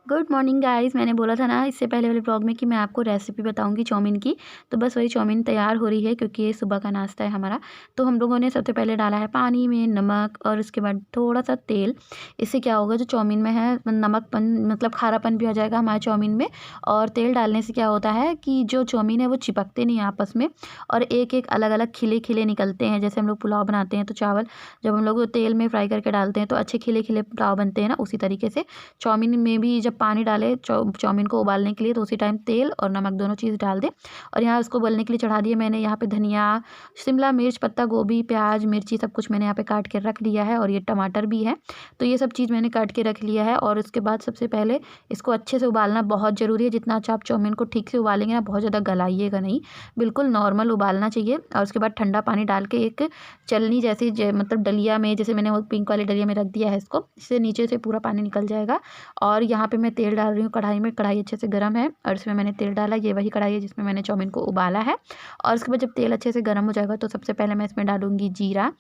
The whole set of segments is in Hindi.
Good morning guys. मैंने बोला था ना इससे पहले वाले ब्लॉग में कि मैं आपको रेसिपी बताऊंगी चाउमीन की। तो बस वही चाउमीन तैयार हो रही है क्योंकि ये सुबह का नाश्ता है हमारा। तो हम लोगों ने सबसे पहले डाला है पानी में नमक और उसके बाद थोड़ा सा तेल। इससे क्या होगा, जो चाउमीन में है नमकपन मतलब खारापन भी आ जाएगा हमारे चाउमीन में। और तेल डालने से क्या होता है कि जो चाउमीन है वो चिपकते नहीं आपस में, और एक एक अलग अलग खिले खिले निकलते हैं। जैसे हम लोग पुलाव बनाते हैं तो चावल जब हम लोग तेल में फ्राई करके डालते हैं तो अच्छे खिले खिले पुलाव बनते हैं ना, उसी तरीके से चाउमीन में भी जब पानी डालें चाउमीन को उबालने के लिए तो उसी टाइम तेल और नमक दोनों चीज़ डाल दें। और यहाँ उसको उबलने के लिए चढ़ा दिया मैंने। यहाँ पे धनिया, शिमला मिर्च, पत्ता गोभी, प्याज, मिर्ची सब कुछ मैंने यहाँ पे काट के रख लिया है, और ये टमाटर भी है। तो ये सब चीज़ मैंने काट के रख लिया है। और उसके बाद सबसे पहले इसको अच्छे से उबालना बहुत ज़रूरी है। जितना अच्छा आप चाउमीन को ठीक से उबालेंगे ना, बहुत ज़्यादा गलाइएगा नहीं, बिल्कुल नॉर्मल उबालना चाहिए। और उसके बाद ठंडा पानी डाल के एक चलनी जैसी मतलब डलिया में, जैसे मैंने वो पिंक वाली डलिया में रख दिया है इसको, इससे नीचे से पूरा पानी निकल जाएगा। और यहाँ पे मैं तेल डाल रही हूँ कढ़ाई में। कढ़ाई अच्छे से गर्म है और इसमें मैंने तेल डाला। ये वही कढ़ाई है जिसमें मैंने चाउमीन को उबाला है। और उसके बाद जब तेल अच्छे से गर्म हो जाएगा तो सबसे पहले मैं इसमें डालूंगी जीरा।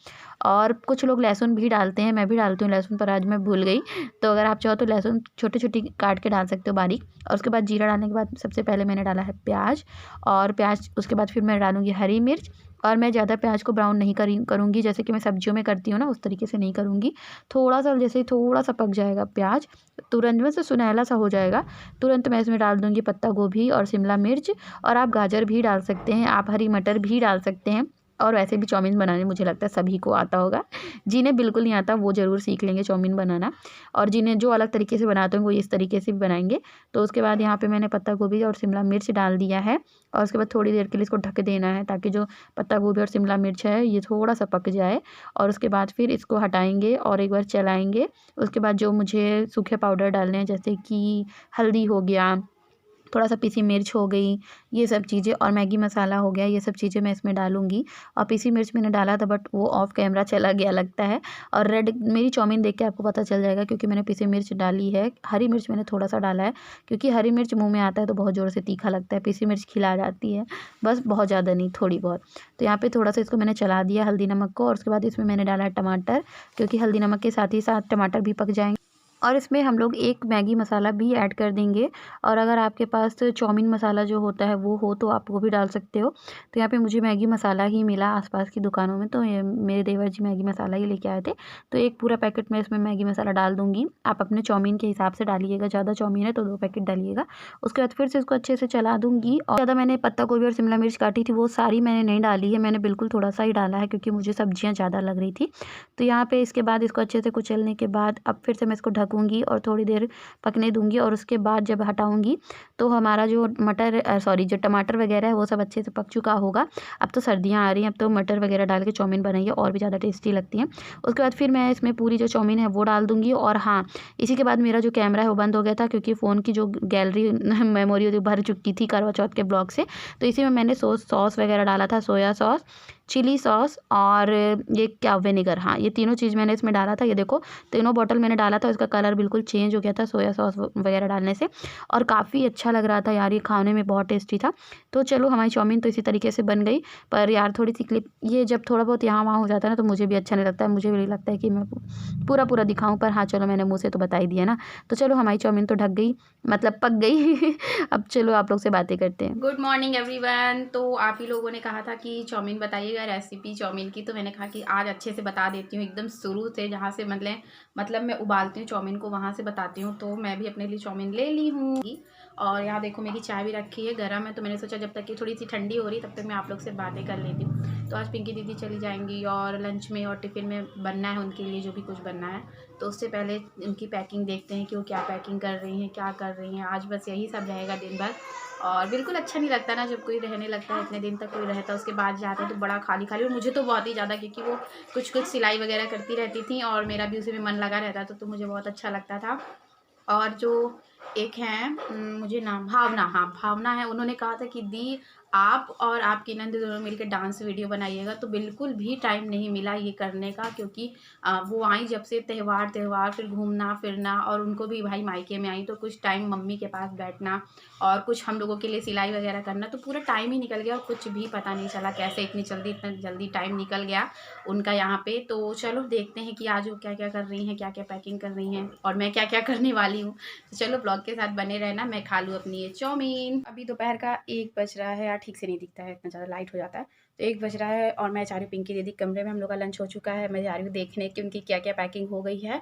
और कुछ लोग लहसुन भी डालते हैं, मैं भी डालती हूँ लहसुन, पर आज मैं भूल गई। तो अगर आप चाहो तो लहसुन छोटी छोटी काट के डाल सकते हो बारीक। और उसके बाद जीरा डालने के बाद सबसे पहले मैंने डाला है प्याज। और प्याज उसके बाद फिर मैं डालूंगी हरी मिर्च। और मैं ज़्यादा प्याज को ब्राउन नहीं करूँगी, जैसे कि मैं सब्जियों में करती हूँ ना, उस तरीके से नहीं करूँगी। थोड़ा सा जैसे थोड़ा सा पक जाएगा प्याज, तुरंत में से सुनहला सा हो जाएगा, तुरंत मैं इसमें डाल दूँगी पत्ता गोभी और शिमला मिर्च। और आप गाजर भी डाल सकते हैं, आप हरी मटर भी डाल सकते हैं। और वैसे भी चाउमीन बनाने मुझे लगता है सभी को आता होगा। जिन्हें बिल्कुल नहीं आता वो ज़रूर सीख लेंगे चाउमीन बनाना। और जिन्हें जो अलग तरीके से बनाते हैं वो इस तरीके से भी बनाएंगे। तो उसके बाद यहाँ पे मैंने पत्ता गोभी और शिमला मिर्च डाल दिया है। और उसके बाद थोड़ी देर के लिए इसको ढक देना है, ताकि जो पत्ता गोभी और शिमला मिर्च है ये थोड़ा सा पक जाए। और उसके बाद फिर इसको हटाएंगे और एक बार चलाएंगे। उसके बाद जो मुझे सूखे पाउडर डालने हैं, जैसे कि हल्दी हो गया, थोड़ा सा पीसी मिर्च हो गई, ये सब चीज़ें, और मैगी मसाला हो गया, ये सब चीज़ें मैं इसमें डालूँगी। और पीसी मिर्च मैंने डाला था बट वो ऑफ कैमरा चला गया लगता है। और रेड मेरी चाउमीन देख के आपको पता चल जाएगा क्योंकि मैंने पीसी मिर्च डाली है। हरी मिर्च मैंने थोड़ा सा डाला है क्योंकि हरी मिर्च मुँह में आता है तो बहुत ज़ोर से तीखा लगता है, पीसी मिर्च खिला जाती है, बस बहुत ज़्यादा नहीं, थोड़ी बहुत। तो यहाँ पे थोड़ा सा इसको मैंने चला दिया हल्दी नमक को। और उसके बाद इसमें मैंने डाला है टमाटर, क्योंकि हल्दी नमक के साथ ही साथ टमाटर भी पक जाएंगे। और इसमें हम लोग एक मैगी मसाला भी ऐड कर देंगे। और अगर आपके पास चाउमीन मसाला जो होता है वो हो तो आप वो भी डाल सकते हो। तो यहाँ पे मुझे मैगी मसाला ही मिला आसपास की दुकानों में, तो ये मेरे देवर जी मैगी मसाला ही लेके आए थे। तो एक पूरा पैकेट मैं इसमें मैगी मसाला डाल दूँगी। आप अपने चाउमीन के हिसाब से डालिएगा, ज़्यादा चाउमीन है तो 2 पैकेट डालिएगा। उसके बाद फिर से इसको अच्छे से चला दूँगी। और ज़्यादा मैंने पत्ता गोभी और शिमला मिर्च काटी थी वो सारी मैंने नहीं डाली है, मैंने बिल्कुल थोड़ा सा ही डाला है क्योंकि मुझे सब्जियाँ ज़्यादा लग रही थी। तो यहाँ पे इसके बाद इसको अच्छे से कुचलने के बाद अब फिर से मैं इसको ढकूँगी और थोड़ी देर पकने दूँगी। और उसके बाद जब हटाऊँगी तो हमारा जो जो टमाटर वगैरह है वो सब अच्छे से पक चुका होगा। अब तो सर्दियाँ आ रही हैं, अब तो मटर वगैरह डाल के चाउमीन बनाइए और भी ज़्यादा टेस्टी लगती हैं। उसके बाद फिर मैं इसमें पूरी जो चाउमीन है वो डाल दूँगी। और हाँ, इसी के बाद मेरा जो कैमरा है वो बंद हो गया था क्योंकि फ़ोन की जो गैलरी मेमोरी भर चुकी थी करवा चौथ के ब्लॉग से। तो इसी में मैंने सॉस वगैरह डाला था, सोया सॉस, चिली सॉस और ये क्या विनेगर, हाँ ये तीनों चीज़ मैंने इसमें डाला था। ये देखो तीनों बॉटल मैंने डाला था, इसका कलर बिल्कुल चेंज हो गया था सोया सॉस वगैरह डालने से। और काफ़ी अच्छा लग रहा था यार, ये खाने में बहुत टेस्टी था। तो चलो हमारी चाउमीन तो इसी तरीके से बन गई। पर यार थोड़ी सी क्लिप ये जब थोड़ा बहुत यहाँ वहाँ हो जाता है ना तो मुझे भी अच्छा नहीं लगता है, मुझे भी लगता है कि मैं पूरा पूरा दिखाऊँ। पर हाँ चलो, मैंने मुँह से तो बता ही दिया ना। तो चलो हमारी चाउमीन तो ढक गई, मतलब पक गई। अब चलो आप लोग से बातें करते हैं। Good morning everyone. तो आप ही लोगों ने कहा था कि चाउमीन बताइएगा रेसिपी चाउमीन की, तो मैंने कहा कि आज अच्छे से बता देती हूँ, एकदम शुरू से जहाँ से मतलब मैं उबालती हूँ चाउमीन को वहाँ से बताती हूँ। तो मैं भी अपने लिए चाउमीन ले ली हूँ। और यहाँ देखो मेरी चाय भी रखी है, गर्म है, तो मैंने सोचा जब तक कि थोड़ी सी ठंडी हो रही तब तक मैं आप लोग से बातें कर लेती हूँ। तो आज पिंकी दीदी चली जाएंगी और लंच में और टिफ़िन में बनना है उनके लिए जो भी कुछ बनना है। तो उससे पहले उनकी पैकिंग देखते हैं कि वो क्या पैकिंग कर रही हैं, क्या कर रही हैं। आज बस यही सब रहेगा दिन भर। और बिल्कुल अच्छा नहीं लगता ना जब कोई रहने लगता है, इतने दिन तक कोई रहता है उसके बाद जाता है तो बड़ा खाली खाली। और मुझे तो बहुत ही ज़्यादा, क्योंकि वो कुछ कुछ सिलाई वगैरह करती रहती थी और मेरा भी उसी में मन लगा रहता था, तो मुझे बहुत अच्छा लगता था। और जो एक हैं मुझे नाम भावना, हाँ भावना है, उन्होंने कहा था कि दी आप और आपकी नंद दोनों मिलकर डांस वीडियो बनाइएगा। तो बिल्कुल भी टाइम नहीं मिला ये करने का, क्योंकि वो आई जब से त्यौहार फिर घूमना फिरना, और उनको भी भाई मायके में आई तो कुछ टाइम मम्मी के पास बैठना और कुछ हम लोगों के लिए सिलाई वगैरह करना, तो पूरा टाइम ही निकल गया और कुछ भी पता नहीं चला कैसे इतना जल्दी टाइम निकल गया उनका यहाँ पे। तो चलो देखते हैं कि आज वो क्या क्या कर रही हैं, क्या क्या पैकिंग कर रही हैं और मैं क्या क्या करने वाली हूँ। तो चलो ब्लॉग के साथ बने रहना, मैं खा लूँ अपनी ये चाउमीन। अभी दोपहर का 1 बज रहा है यार, ठीक से नहीं दिखता है, इतना ज़्यादा लाइट हो जाता है। तो 1 बज रहा है और मैं जा रही हूँ पिंकी दीदी कमरे में, हम लोग का लंच हो चुका है। मैं जा रही हूँ देखने कि उनकी क्या क्या पैकिंग हो गई है,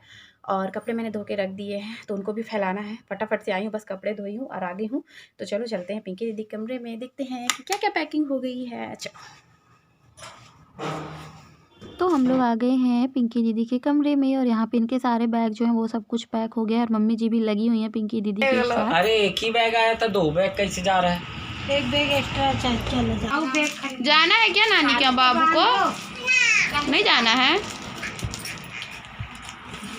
और कपड़े मैंने धो के रख दिए हैं तो उनको भी फैलाना है। फटाफट से आई हूँ, बस कपड़े धोई हूँ और आ गई हूँ। तो चलो चलते हैं पिंकी दीदी कमरे में, देखते हैं कि क्या क्या पैकिंग हो गई है। चलो। तो हम लोग आ गए हैं पिंकी दीदी के कमरे में और यहाँ पे इनके सारे बैग जो हैं वो सब कुछ पैक हो गया है और मम्मी जी भी लगी हुई हैं पिंकी दीदी के साथ। अरे एक ही बैग आया था, 2 बैग कैसे जा रहा है? एक बैग एक्स्ट्रा चल जाना है क्या नानी के बाबू को? नहीं जाना है?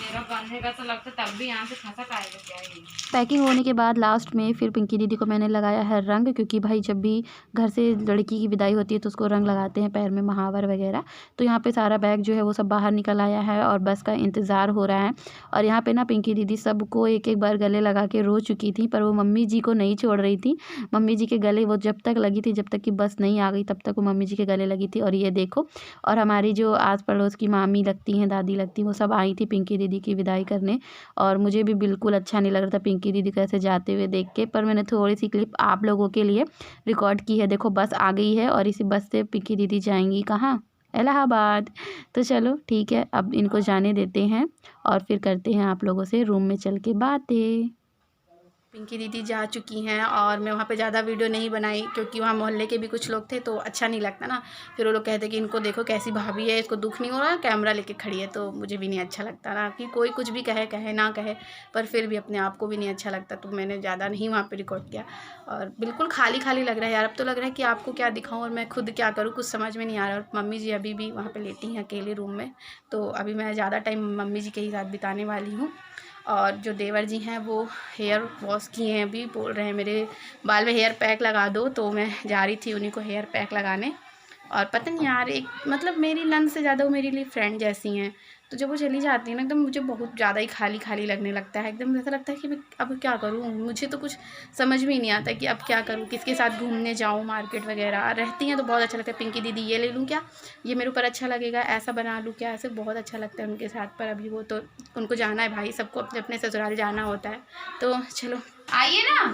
मेरा बंधेगा तो लगता तब भी यहाँ से खसक आएगा क्या ये। पैकिंग होने के बाद लास्ट में फिर पिंकी दीदी को मैंने लगाया है रंग, क्योंकि भाई जब भी घर से लड़की की विदाई होती है तो उसको रंग लगाते हैं पैर में, महावर वगैरह। तो यहाँ पे सारा बैग जो है वो सब बाहर निकल आया है और बस का इंतज़ार हो रहा है। और यहाँ पे ना पिंकी दीदी सबको एक एक बार गले लगा के रो चुकी थी, पर वो मम्मी जी को नहीं छोड़ रही थी। मम्मी जी के गले वो जब तक लगी थी, जब तक कि बस नहीं आ गई तब तक वो मम्मी जी के गले लगी थी। और ये देखो, और हमारी जो आस पड़ोस की मामी लगती हैं, दादी लगती हैं, वो सब आई थी पिंकी दीदी की विदाई करने। और मुझे भी बिल्कुल अच्छा नहीं लग रहा था पिंकी दीदी को ऐसे जाते हुए देख के, पर मैंने थोड़ी सी क्लिप आप लोगों के लिए रिकॉर्ड की है। देखो बस आ गई है और इसी बस से पिंकी दीदी जाएंगी कहाँ? इलाहाबाद। तो चलो ठीक है, अब इनको जाने देते हैं और फिर करते हैं आप लोगों से रूम में चल के बातें। पिंकी दीदी जा चुकी हैं और मैं वहाँ पे ज़्यादा वीडियो नहीं बनाई, क्योंकि वहाँ मोहल्ले के भी कुछ लोग थे तो अच्छा नहीं लगता ना। फिर वो लोग कहते कि इनको देखो कैसी भाभी है, इसको दुख नहीं हो रहा, कैमरा लेके खड़ी है। तो मुझे भी नहीं अच्छा लगता ना, कि कोई कुछ भी कहे कहे ना कहे, पर फिर भी अपने आप को भी नहीं अच्छा लगता। तो मैंने ज़्यादा नहीं वहाँ पर रिकॉर्ड किया और बिल्कुल खाली खाली लग रहा है यार। अब तो लग रहा है कि आपको क्या दिखाऊँ और मैं खुद क्या करूँ, कुछ समझ में नहीं आ रहा। और मम्मी जी अभी भी वहाँ पर लेटी हैं अकेले रूम में, तो अभी मैं ज़्यादा टाइम मम्मी जी के ही साथ बिताने वाली हूँ। और जो देवर जी हैं वो हेयर वॉश किए हैं, अभी बोल रहे हैं मेरे बाल में हेयर पैक लगा दो, तो मैं जा रही थी उन्हीं को हेयर पैक लगाने। और पता नहीं यार, एक मतलब मेरी नंद से ज़्यादा वो मेरे लिए फ्रेंड जैसी हैं। तो जब वो चली जाती है ना, एकदम मुझे बहुत ज़्यादा ही खाली खाली लगने लगता है। एकदम ऐसा लगता है कि मैं अब क्या करूँ, मुझे तो कुछ समझ में ही नहीं आता कि अब क्या करूँ, किसके साथ घूमने जाऊँ, मार्केट वगैरह। रहती हैं तो बहुत अच्छा लगता है, पिंकी दीदी ये ले लूँ क्या, ये मेरे ऊपर अच्छा लगेगा, ऐसा बना लूँ क्या, ऐसे बहुत अच्छा लगता है उनके साथ। पर अभी वो तो उनको जाना है भाई, सबको अपने अपने ससुराल जाना होता है। तो चलो आइए ना,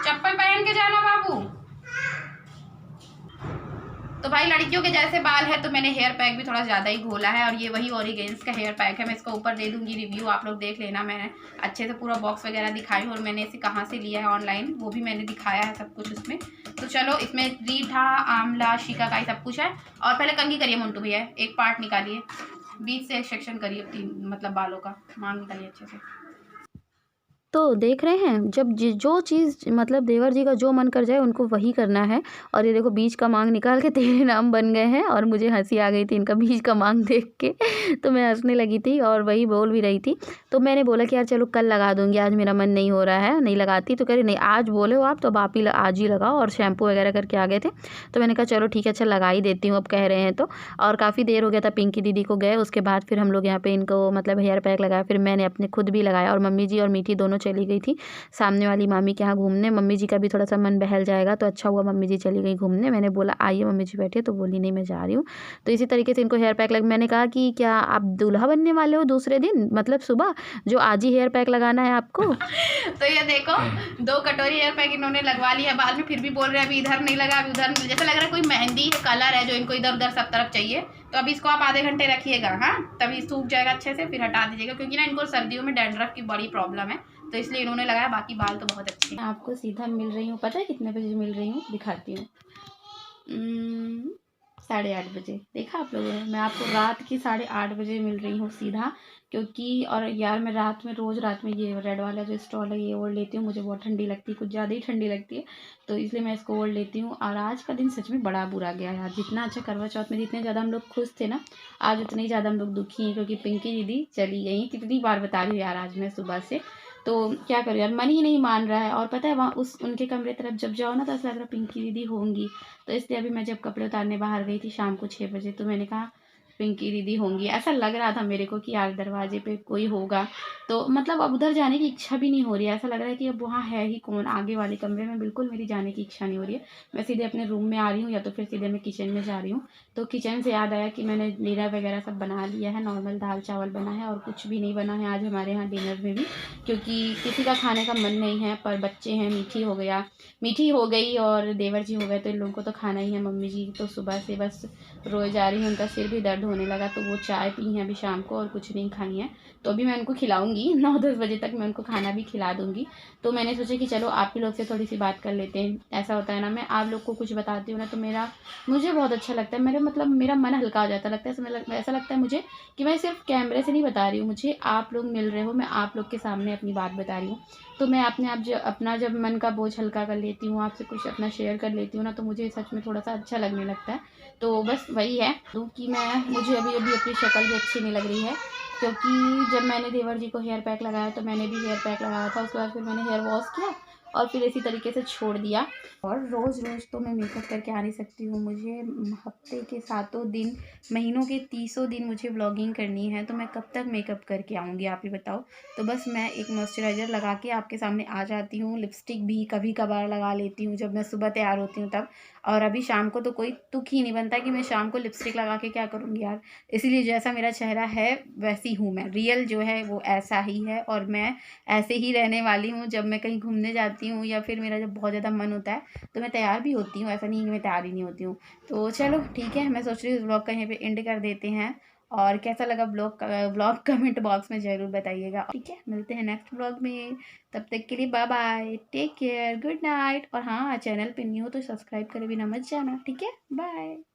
चप्पल पहन के जाना बाबू। तो भाई लड़कियों के जैसे बाल है तो मैंने हेयर पैक भी थोड़ा ज़्यादा ही घोला है, और ये वही ओरिगेंस का हेयर पैक है। मैं इसको ऊपर दे दूंगी रिव्यू, आप लोग देख लेना। मैंने अच्छे से पूरा बॉक्स वगैरह दिखाई और मैंने इसे कहाँ से लिया है ऑनलाइन, वो भी मैंने दिखाया है सब कुछ उसमें। तो चलो, इसमें रीठा, आंवला, शिकाकाई सब कुछ है। और पहले कंघी करिए मोन्टू भैया, एक पार्ट निकालिए, बीच से एक सेक्शन करिए, मतलब बालों का मांग निकालिए अच्छे से। तो देख रहे हैं, जब जो चीज़ मतलब देवर जी का जो मन कर जाए उनको वही करना है। और ये देखो बीच का मांग निकाल के तेरे नाम बन गए हैं, और मुझे हंसी आ गई थी इनका बीच का मांग देख के। तो मैं हंसने लगी थी और वही बोल भी रही थी। तो मैंने बोला कि यार चलो कल लगा दूंगी, आज मेरा मन नहीं हो रहा है, नहीं लगाती। तो कह रही नहीं, आज बोले हो आप तो अब आप ही आज ही लगाओ, और शैम्पू वगैरह करके आ गए थे। तो मैंने कहा चलो ठीक है, अच्छा लगा ही देती हूँ, अब कह रहे हैं तो। और काफ़ी देर हो गया था पिंकी दीदी को गए, उसके बाद फिर हम लोग यहाँ पे इनको मतलब हेयर पैक लगाया, फिर मैंने अपने खुद भी लगाया। और मम्मी जी और मीठी दोनों चली गई थी सामने वाली मामी के यहाँ घूमने। मम्मी जी का भी थोड़ा सा मन बहल जाएगा, तो अच्छा हुआ मम्मी जी चली गई घूमने। मैंने बोला आइए मम्मी जी बैठिए, तो बोली नहीं मैं जा रही हूँ। तो इसी तरीके से इनको हेयर पैक लग, मैंने कहा कि क्या आप दूल्हा बनने वाले हो दूसरे दिन, मतलब सुबह जो आज ही हेयर पैक लगाना है आपको? तो ये देखो 2 कटोरी हेयर पैक इन्होंने लगवा लिया, बाद में फिर भी बोल रहे हैं अभी इधर नहीं लगा, अभी उधर, जैसे लग रहा है कोई मेहंदी कलर है जो इनको इधर उधर सब तरफ चाहिए। तो अभी इसको आप आधे घंटे रखिएगा, हाँ, तभी सूख जाएगा अच्छे से, फिर हटा दीजिएगा, क्योंकि ना इनको सर्दियों में डैंड्रफ की बड़ी प्रॉब्लम है, तो इसलिए इन्होंने लगाया। बाकी बाल तो बहुत अच्छे हैं। आपको सीधा मिल रही हूँ, पता है कितने बजे मिल रही हूँ, दिखाती हूँ। 8:30 बजे, देखा आप लोगों ने, मैं आपको रात की 8:30 बजे मिल रही हूँ सीधा। क्योंकि और यार मैं रात में रोज़ रात में ये रेड वाला जो स्टॉल है ये ओढ़ लेती हूँ, मुझे बहुत ठंडी लगती है, कुछ ज़्यादा ही ठंडी लगती है, तो इसलिए मैं इसको ओढ़ लेती हूँ। और आज का दिन सच में बड़ा बुरा गया यार, जितना अच्छा करवा चौथ में जितने ज़्यादा हम लोग खुश थे ना, आज उतने ही ज़्यादा हम लोग दुखी हैं, क्योंकि पिंकी दीदी चली गई। कितनी बार बता रही हूँ यार आज मैं सुबह से। तो क्या करूँ यार, मन ही नहीं मान रहा है। और पता है वहाँ उस उनके कमरे तरफ जब जाओ ना तो ऐसा लग रहा है पिंकी दीदी होंगी। तो इसलिए अभी मैं जब कपड़े उतारने बाहर गई थी शाम को 6 बजे, तो मैंने कहा पिंकी दीदी होंगी, ऐसा लग रहा था मेरे को कि यार दरवाजे पे कोई होगा। तो मतलब अब उधर जाने की इच्छा भी नहीं हो रही है, ऐसा लग रहा है कि अब वहाँ है ही कौन। आगे वाले कमरे में बिल्कुल मेरी जाने की इच्छा नहीं हो रही है। मैं सीधे अपने रूम में आ रही हूँ या तो फिर सीधे मैं किचन में जा रही हूँ। तो किचन से याद आया कि मैंने डिनर वगैरह सब बना लिया है, नॉर्मल दाल चावल बना है और कुछ भी नहीं बना है आज हमारे यहाँ डिनर में भी, क्योंकि किसी का खाने का मन नहीं है। पर बच्चे हैं, मीठी हो गई और देवर जी हो गए, तो इन लोगों को तो खाना ही है। मम्मी जी तो सुबह से बस रोए जा रही हैं, उनका सिर भी दर्द होने लगा, तो वो चाय पी हैं अभी शाम को और कुछ नहीं खाई हैं। तो अभी मैं उनको खिलाऊंगी 9-10 बजे तक मैं उनको खाना भी खिला दूंगी। तो मैंने सोचा कि चलो आप ही लोग से थोड़ी सी बात कर लेते हैं। ऐसा होता है ना, मैं आप लोग को कुछ बताती हूँ ना तो मुझे बहुत अच्छा लगता है। मेरा मन हल्का हो जाता लगता है, ऐसा लगता है मुझे कि मैं सिर्फ कैमरे से नहीं बता रही हूँ, मुझे आप लोग मिल रहे हो, मैं आप लोग के सामने अपनी बात बता रही हूँ। तो मैं अपना जब मन का बोझ हल्का कर लेती हूँ, आपसे कुछ अपना शेयर कर लेती हूँ ना, तो मुझे सच में थोड़ा सा अच्छा लगने लगता है। तो बस वही है कि मुझे अभी अभी अपनी शक्ल भी अच्छी नहीं लग रही है, क्योंकि जब मैंने देवर जी को हेयर पैक लगाया तो मैंने भी हेयर पैक लगाया था। उसके बाद फिर मैंने हेयर वॉश किया और फिर इसी तरीके से छोड़ दिया। और रोज़ रोज़ तो मैं मेकअप करके आ नहीं सकती हूँ, मुझे हफ्ते के 7 दिन, महीनों के 30 दिन मुझे व्लॉगिंग करनी है। तो मैं कब तक मेकअप करके आऊँगी आप ही बताओ। तो बस मैं एक मॉइस्चराइज़र लगा के आपके सामने आ जाती हूँ, लिपस्टिक भी कभी कभार लगा लेती हूँ जब मैं सुबह तैयार होती हूँ तब। और अभी शाम को तो कोई तुक ही नहीं बनता कि मैं शाम को लिपस्टिक लगा के क्या करूँगी यार। इसीलिए जैसा मेरा चेहरा है वैसी हूँ मैं, रियल जो है वो ऐसा ही है और मैं ऐसे ही रहने वाली हूँ। जब मैं कहीं घूमने जाती हूँ या फिर मेरा जब बहुत ज़्यादा मन होता है तो मैं तैयार भी होती हूँ, ऐसा नहीं है कि मैं तैयार ही नहीं होती हूँ। तो चलो ठीक है, मैं सोच रही हूँ इस ब्लॉग का यहीं पे एंड कर देते हैं। और कैसा लगा ब्लॉग कमेंट बॉक्स में ज़रूर बताइएगा। ठीक है, मिलते हैं नेक्स्ट ब्लॉग में, तब तक के लिए bye bye, take care, good night. और हाँ, चैनल पे न्यू हो तो सब्सक्राइब करे बिना मत जाना। ठीक है, बाय।